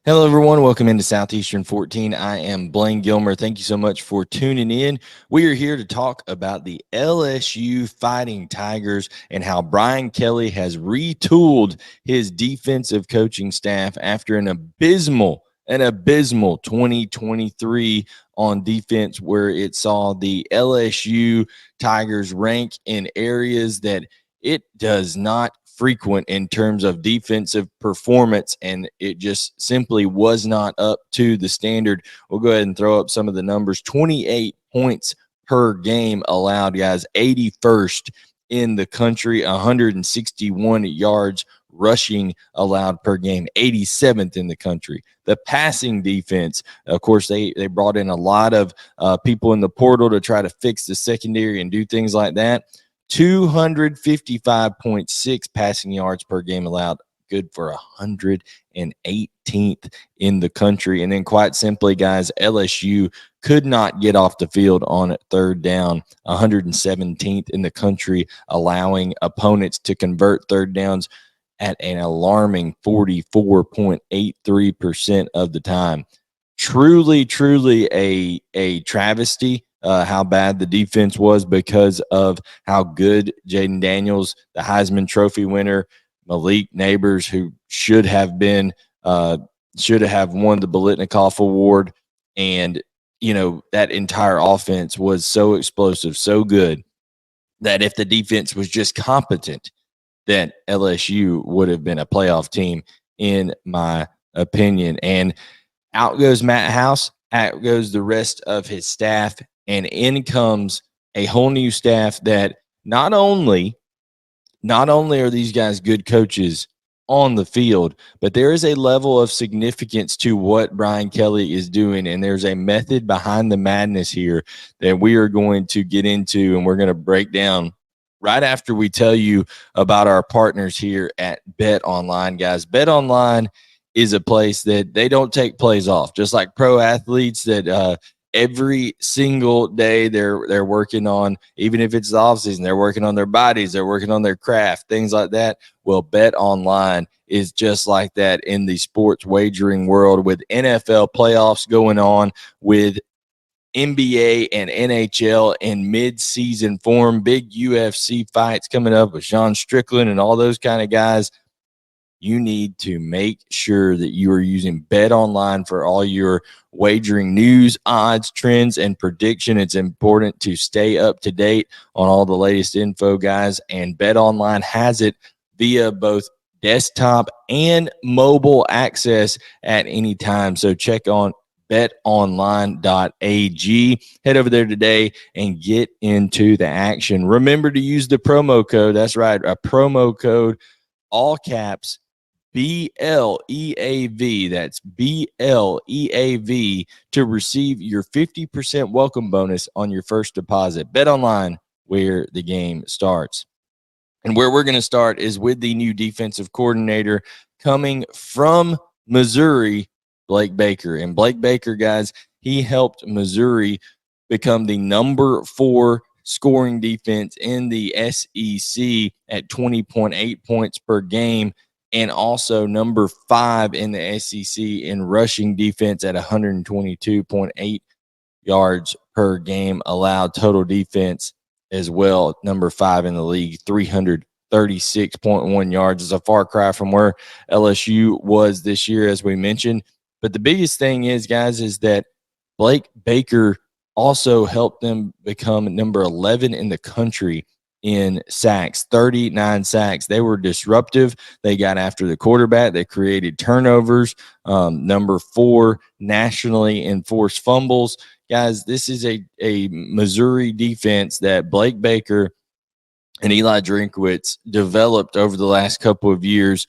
Hello, everyone. Welcome into Southeastern 14. I am Blayne Gilmer. Thank you so much for tuning in. We are here to talk about the LSU Fighting Tigers and how Brian Kelly has retooled his defensive coaching staff after an abysmal 2023 on defense, where it saw the LSU Tigers rank in areas that it does not frequent in terms of defensive performance, and it just simply was not up to the standard. We'll go ahead and throw up some of the numbers. 28 points per game allowed, guys, 81st in the country, 161 yards rushing allowed per game, 87th in the country. The passing defense, of course, they brought in a lot of people in the portal to try to fix the secondary and do things like that. 255.6 passing yards per game allowed, good for 118th in the country. And then, quite simply, guys, LSU could not get off the field on third down, 117th in the country, allowing opponents to convert third downs at an alarming 44.83% of the time. Truly a travesty how bad the defense was, because of how good Jaden Daniels, the Heisman Trophy winner, Malik Neighbors, who should have won the Biletnikoff Award, and that entire offense was so explosive, so good, that if the defense was just competent, that LSU would have been a playoff team, in my opinion. And out goes Matt House, out goes the rest of his staff, and in comes a whole new staff that not only are these guys good coaches on the field, but there is a level of significance to what Brian Kelly is doing, and there's a method behind the madness here that we are going to get into, and we're going to break down right after we tell you about our partners here at Bet Online, guys. Bet Online is a place that they don't take plays off, just like pro athletes that every single day they're working on, even if it's the offseason, they're working on their bodies, they're working on their craft, things like that. Well, Bet Online is just like that in the sports wagering world, with NFL playoffs going on, with NBA and NHL in mid-season form, big UFC fights coming up with Sean Strickland and all those kind of guys. You need to make sure that you are using Bet Online for all your wagering news, odds, trends, and prediction. It's important to stay up to date on all the latest info, guys, and Bet Online has it via both desktop and mobile access at any time. So check on betonline.ag. Head over there today and get into the action. Remember to use the promo code. That's right, a promo code, all caps, BLEAV. That's BLEAV, to receive your 50% welcome bonus on your first deposit. Bet Online, where the game starts. And where we're going to start is with the new defensive coordinator coming from Missouri, Blake Baker. And Blake Baker, guys, he helped Missouri become the number 4 scoring defense in the SEC at 20.8 points per game, and also number 5 in the SEC in rushing defense at 122.8 yards per game allowed. Total defense as well, number 5 in the league, 336.1 yards. Is a far cry from where LSU was this year, as we mentioned. But the biggest thing is, guys, is that Blake Baker also helped them become number 11 in the country in sacks, 39 sacks. They were disruptive. They got after the quarterback. They created turnovers. Number 4 nationally in forced fumbles. Guys, this is a Missouri defense that Blake Baker and Eli Drinkwitz developed over the last couple of years,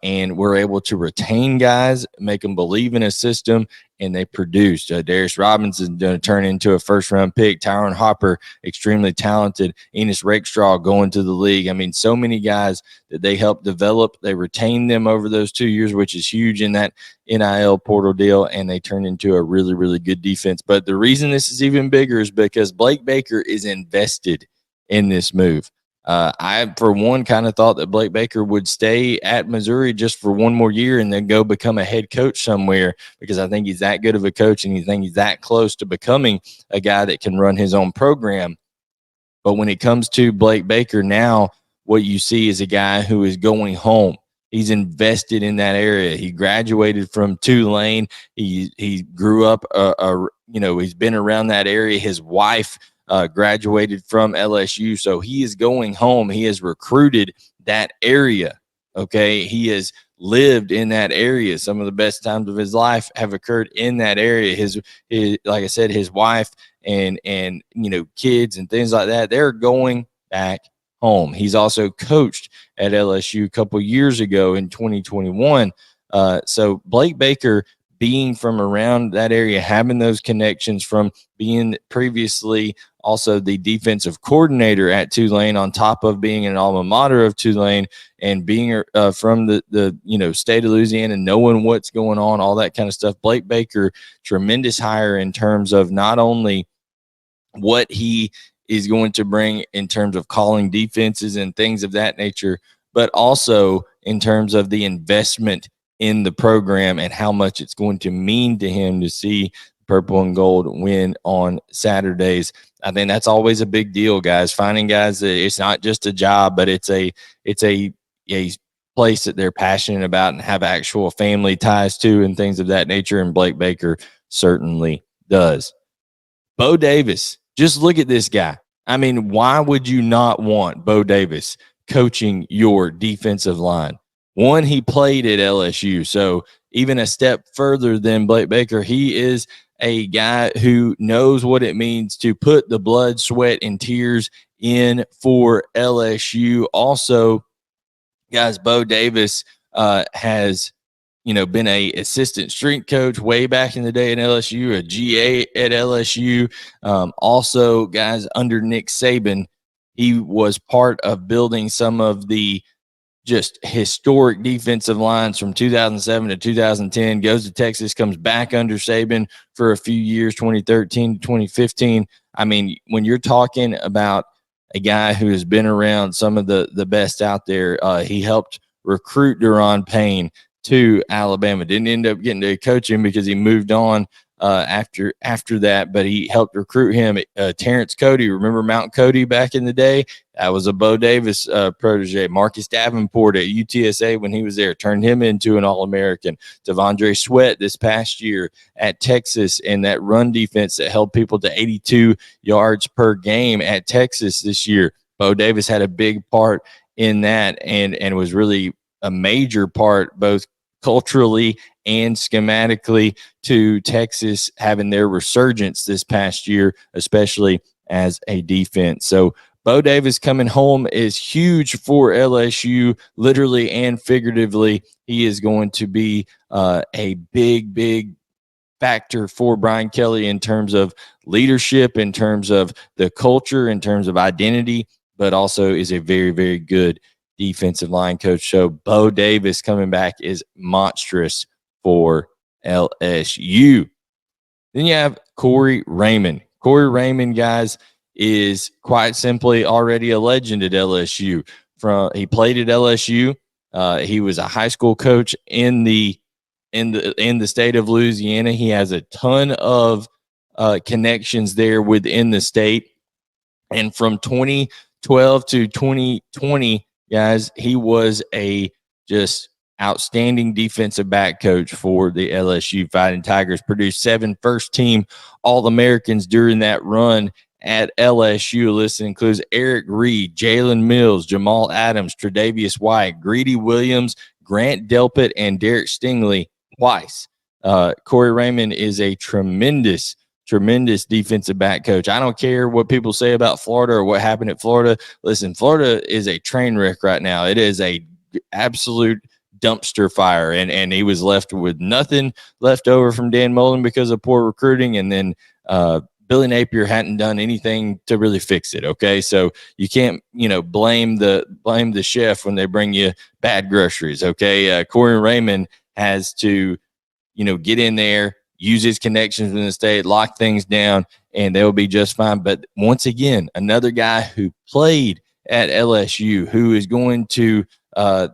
and were able to retain guys, make them believe in a system, and they produced. Darius Robinson going to turn into a first-round pick. Tyron Hopper, extremely talented. Enos Rakestraw going to the league. I mean, so many guys that they helped develop. They retained them over those 2 years, which is huge in that NIL portal deal, and they turned into a really, really good defense. But the reason this is even bigger is because Blake Baker is invested in this move. I, for one, kind of thought that Blake Baker would stay at Missouri just for one more year and then go become a head coach somewhere, because I think he's that good of a coach and he's that close to becoming a guy that can run his own program. But when it comes to Blake Baker now, what you see is a guy who is going home. He's invested in that area. He graduated from Tulane. He grew up, he's been around that area. His wife graduated from LSU, so he is going home. He has recruited that area. Okay, he has lived in that area. Some of the best times of his life have occurred in that area. His like I said, his wife and kids and things like that, they're going back home. He's also coached at LSU a couple years ago in 2021. So Blake Baker, being from around that area, having those connections from being previously also the defensive coordinator at Tulane, on top of being an alma mater of Tulane, and being from the state of Louisiana, knowing what's going on, all that kind of stuff. Blake Baker, tremendous hire in terms of not only what he is going to bring in terms of calling defenses and things of that nature, but also in terms of the investment in the program and how much it's going to mean to him to see purple and gold win on Saturdays. I think that's always a big deal, guys. Finding guys that it's not just a job, but it's a place that they're passionate about and have actual family ties to and things of that nature. And Blake Baker certainly does. Bo Davis, just look at this guy. I mean, why would you not want Bo Davis coaching your defensive line? One, he played at LSU, so even a step further than Blake Baker, he is a guy who knows what it means to put the blood, sweat, and tears in for LSU. Also, guys, Bo Davis has been a assistant strength coach way back in the day at LSU, a GA at LSU. Also, guys, under Nick Saban, he was part of building some of the just historic defensive lines from 2007 to 2010, goes to Texas, comes back under Saban for a few years, 2013 to 2015. I mean, when you're talking about a guy who has been around some of the best out there, he helped recruit Deron Payne to Alabama. Didn't end up getting to coach him because he moved on after that, but he helped recruit him. Terrence Cody, remember Mount Cody back in the day? That was a Bo Davis protege. Marcus Davenport at UTSA when he was there turned him into an All-American. Devondre Sweat this past year at Texas, and that run defense that held people to 82 yards per game at Texas this year. Bo Davis had a big part in that and was really a major part both culturally and schematically to Texas having their resurgence this past year, especially as a defense. So Bo Davis coming home is huge for LSU, literally and figuratively. He is going to be a big factor for Brian Kelly in terms of leadership, in terms of the culture, in terms of identity, but also is a very, very good defensive line coach. So Bo Davis coming back is monstrous for LSU. Then you have Corey Raymond. Corey Raymond, guys, is quite simply already a legend at LSU. He played at LSU. He was a high school coach in the state of Louisiana. He has a ton of connections there within the state. And from 2012 to 2020, guys, he was a just outstanding defensive back coach for the LSU Fighting Tigers. Produced 7 first-team All-Americans during that run at LSU. The list includes Eric Reed, Jalen Mills, Jamal Adams, Tre'Davious White, Greedy Williams, Grant Delpit, and Derek Stingley twice. Corey Raymond is a tremendous defensive back coach. I don't care what people say about Florida or what happened at Florida. Listen, Florida is a train wreck right now. It is a absolute dumpster fire, and he was left with nothing left over from Dan Mullen because of poor recruiting, and then Billy Napier hadn't done anything to really fix it. Okay, so you can't blame the chef when they bring you bad groceries. Okay, Corey Raymond has to get in there, use his connections in the state, lock things down, and they'll be just fine. But once again, another guy who played at LSU, who is going to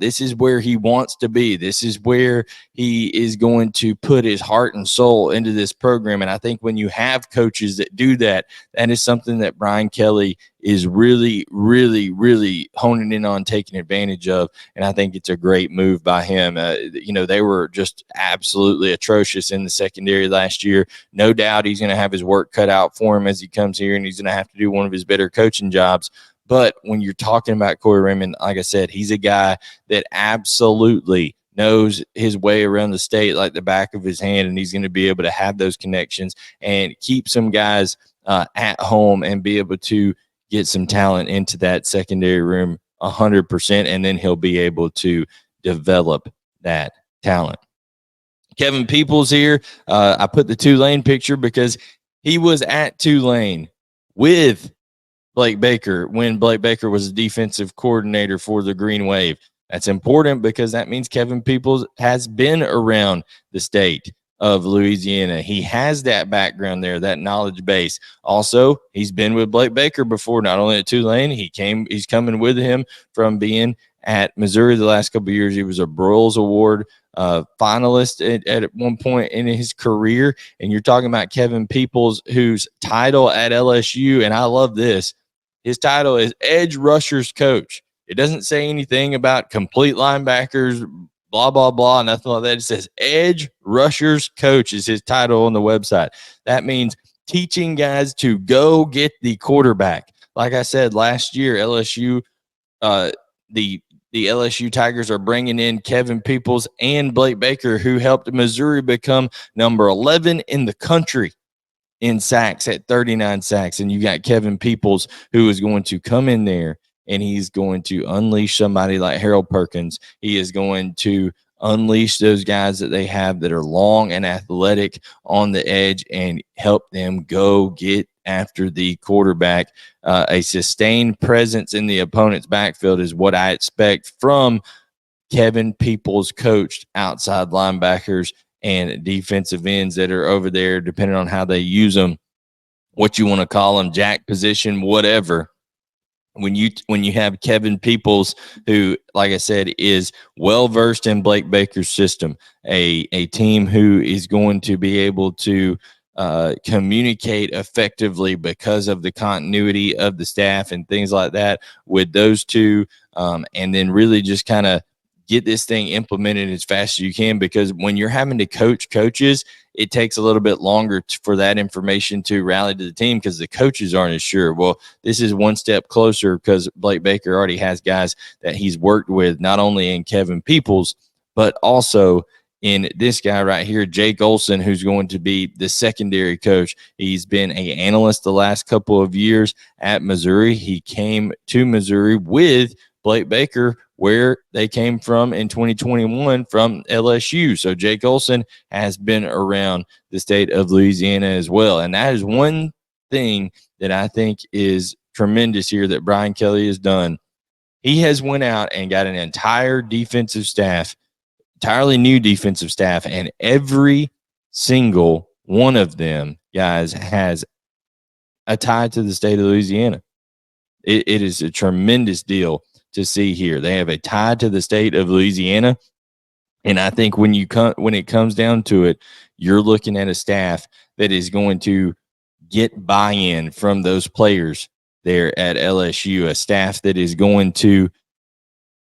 this is where he wants to be. This is where he is going to put his heart and soul into this program. And I think when you have coaches that do that, that is something that Brian Kelly is really, really, really honing in on taking advantage of. And I think it's a great move by him. They were just absolutely atrocious in the secondary last year. No doubt he's going to have his work cut out for him as he comes here, and he's going to have to do one of his better coaching jobs. But when you're talking about Corey Raymond, like I said, he's a guy that absolutely knows his way around the state like the back of his hand, and he's going to be able to have those connections and keep some guys at home and be able to get some talent into that secondary room 100%, and then he'll be able to develop that talent. Kevin Peoples here. I put the Tulane picture because he was at Tulane with Blake Baker when Blake Baker was a defensive coordinator for the Green Wave. That's important because that means Kevin Peoples has been around the state of Louisiana. He has that background there, that knowledge base. Also, he's been with Blake Baker before, not only at Tulane. He's coming with him from being at Missouri the last couple of years. He was a Broyles Award finalist at one point in his career. And you're talking about Kevin Peoples, whose title at LSU, and I love this, his title is edge rushers coach. It doesn't say anything about complete linebackers, blah, blah, blah, nothing like that. It says edge rushers coach is his title on the website. That means teaching guys to go get the quarterback. Like I said, last year, LSU, the LSU Tigers are bringing in Kevin Peoples and Blake Baker, who helped Missouri become number 11 in the country in sacks at 39 sacks. And you got Kevin Peoples, who is going to come in there and he's going to unleash somebody like Harold Perkins. He is going to unleash those guys that they have that are long and athletic on the edge and help them go get after the quarterback. A sustained presence in the opponent's backfield is what I expect from Kevin Peoples coached outside linebackers and defensive ends that are over there, depending on how they use them, what you want to call them, jack position, whatever. When you have Kevin Peoples, who, like I said, is well-versed in Blake Baker's system, a team who is going to be able to communicate effectively because of the continuity of the staff and things like that with those two, and then really just kind of get this thing implemented as fast as you can, because when you're having to coach coaches, it takes a little bit longer for that information to rally to the team because the coaches aren't as sure. Well, this is one step closer because Blake Baker already has guys that he's worked with, not only in Kevin Peoples, but also in this guy right here, Jake Olson, who's going to be the secondary coach. He's been an analyst the last couple of years at Missouri. He came to Missouri with Blake Baker, where they came from in 2021 from LSU. So Jake Olson has been around the state of Louisiana as well. And that is one thing that I think is tremendous here that Brian Kelly has done. He has went out and got an entire defensive staff, entirely new defensive staff, and every single one of them, guys, has a tie to the state of Louisiana. It is a tremendous deal to see here. They have a tie to the state of Louisiana, and I think when it comes down to it, you're looking at a staff that is going to get buy-in from those players there at LSU, a staff that is going to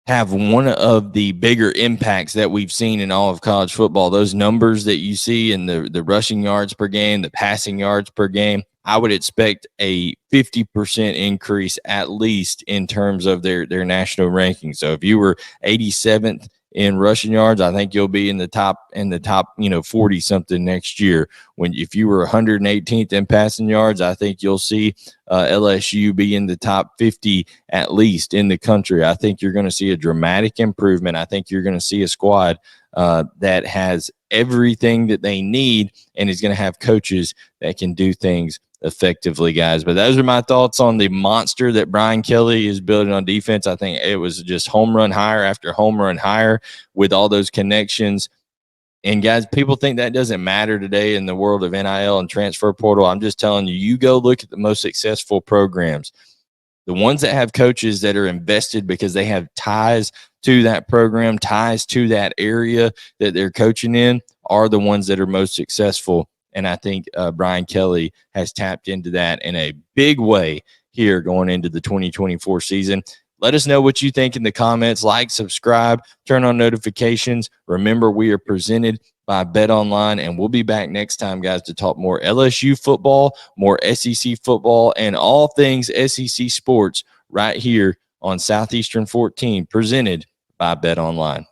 have one of the bigger impacts that we've seen in all of college football. Those numbers that you see in the rushing yards per game, the passing yards per game, I would expect a 50% increase at least in terms of their national ranking. So if you were 87th in rushing yards, I think you'll be in the top 40 something next year. If you were 118th in passing yards, I think you'll see LSU be in the top 50 at least in the country. I think you're going to see a dramatic improvement. I think you're going to see a squad that has everything that they need and is going to have coaches that can do things effectively, guys. But those are my thoughts on the monster that Brian Kelly is building on defense. I think it was just home run hire after home run hire with all those connections. And guys, people think that doesn't matter today in the world of NIL and transfer portal. I'm just telling you, you go look at the most successful programs. The ones that have coaches that are invested because they have ties to that program, ties to that area that they're coaching in, are the ones that are most successful. And I think Brian Kelly has tapped into that in a big way here going into the 2024 season. Let us know what you think in the comments. Like, subscribe, turn on notifications. Remember, we are presented by Bet Online, and we'll be back next time, guys, to talk more LSU football, more SEC football, and all things SEC sports right here on Southeastern 14, presented by Bet Online.